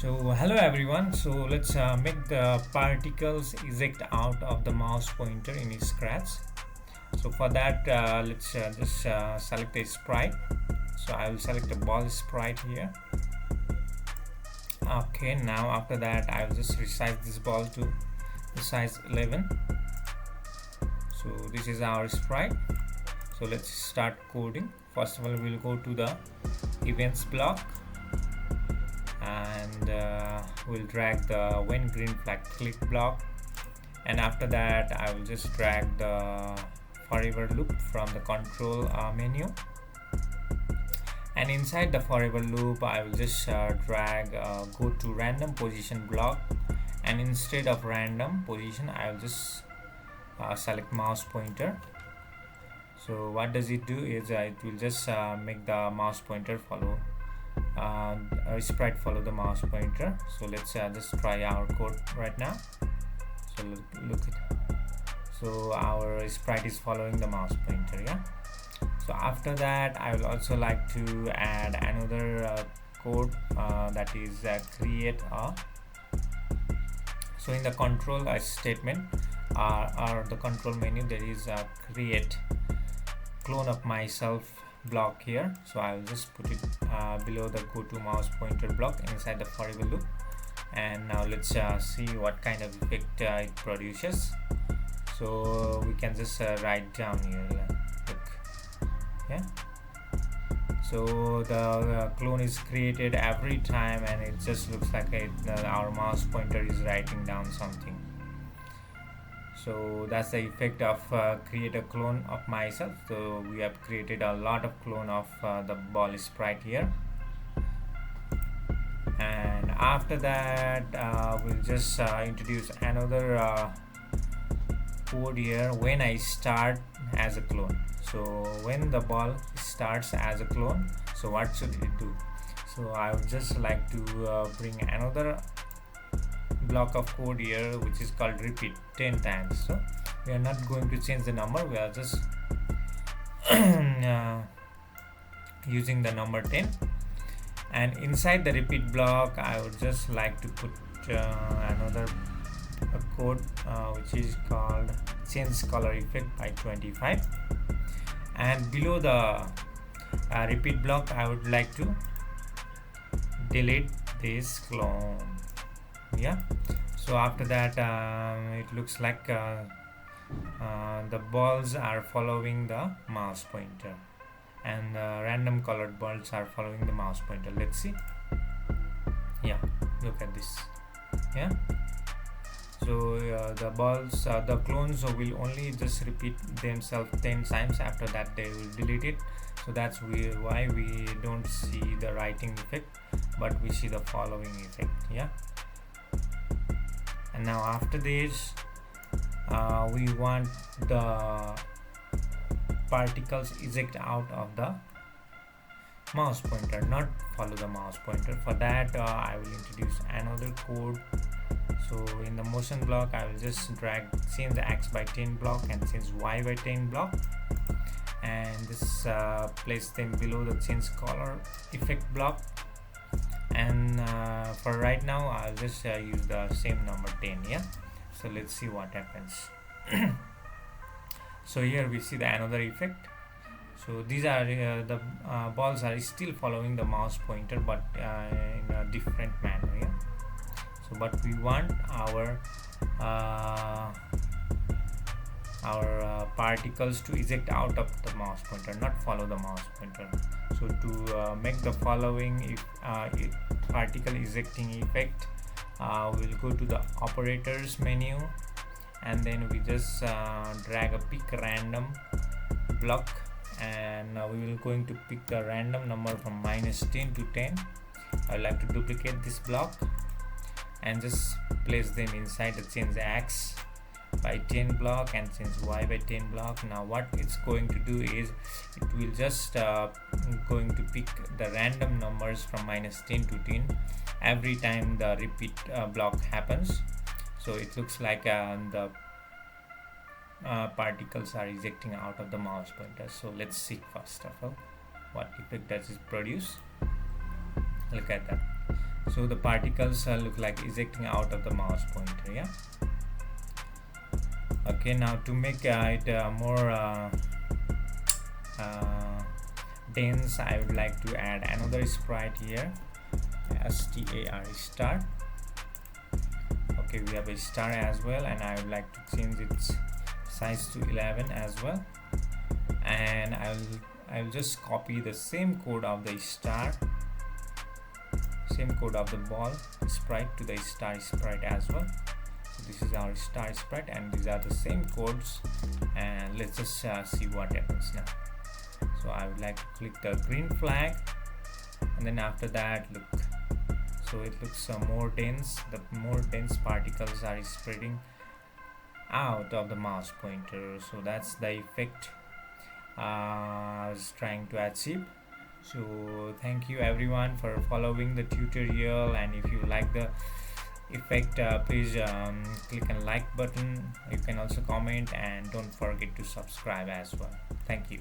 So hello everyone. So let's make the particles eject out of the mouse pointer in Scratch. So for that, let's just select a sprite. So I will select the ball sprite here. Okay, now after that, I will just resize this ball to the size 11. So this is our sprite. So let's start coding. First of all, we'll go to the events block and we'll drag the when green flag click block, and after that I will just drag the forever loop from the control menu, and inside the forever loop I will just drag go to random position block, and instead of random position I will just select mouse pointer. So what does it do is it will just make the mouse pointer follow sprite follow the mouse pointer. So let's just try our code right now. So look it. So our sprite is following the mouse pointer. Yeah. So after that I will also like to add another code that is create a. So in the control statement or the control menu, there is a create clone of myself block here. So I will just put it below the go to mouse pointer block inside the forever loop, and now let's see what kind of effect it produces. So we can just write down here, look. Yeah, so the clone is created every time, and it just looks like our mouse pointer is writing down something. So that's the effect of create a clone of myself. So we have created a lot of clone of the ball sprite here, and after that we'll just introduce another code here when I start as a clone. So when the ball starts as a clone, so what should it do? So I would just like to bring another block of code here which is called repeat 10 times. So we are not going to change the number, we are just using the number 10, and inside the repeat block I would just like to put another code which is called change color effect by 25, and below the repeat block I would like to delete this clone. Yeah, so after that it looks like the balls are following the mouse pointer, and random colored balls are following the mouse pointer. Let's see. Yeah, look at this. Yeah, so the balls the clones will only just repeat themselves 10 times. After that they will delete it. So that's why we don't see the writing effect, but we see the following effect. Yeah, and now after this we want the particles eject out of the mouse pointer, not follow the mouse pointer. For that I will introduce another code. So in the motion block I will just drag change the x by 10 block and change y by 10 block, and this place them below the change color effect block, and for right now I'll just use the same number 10. Yeah, so let's see what happens. So here we see the another effect. So these are the balls are still following the mouse pointer, but in a different manner. Yeah, so but we want our particles to eject out of the mouse pointer, not follow the mouse pointer. So to make the following particle ejecting effect, we'll go to the operators menu, and then we just drag a pick random block, and we will going to pick the random number from -10 to 10. I would like to duplicate this block and just place them inside the change x by 10 block and change y by 10 block. Now what it's going to do is it will just going to pick the random numbers from -10 to 10 every time the repeat block happens. So it looks like the particles are ejecting out of the mouse pointer. So let's see first of all what effect does it produce. Look at that. so the particles look like ejecting out of the mouse pointer. Yeah. Okay, now to make it more dense, I would like to add another sprite here, star. Okay, we have a star as well, and I would like to change its size to 11 as well. And I'll just copy the same code of the star, same code of the ball sprite to the star sprite as well. So this is our star sprite, and these are the same codes. And let's just see what happens now. So I would like to click the green flag, and then after that, look, so it looks more dense. The more dense particles are spreading out of the mouse pointer. So that's the effect I was trying to achieve. So thank you everyone for following the tutorial, and if you like the effect, please click on like button. You can also comment, and don't forget to subscribe as well. Thank you.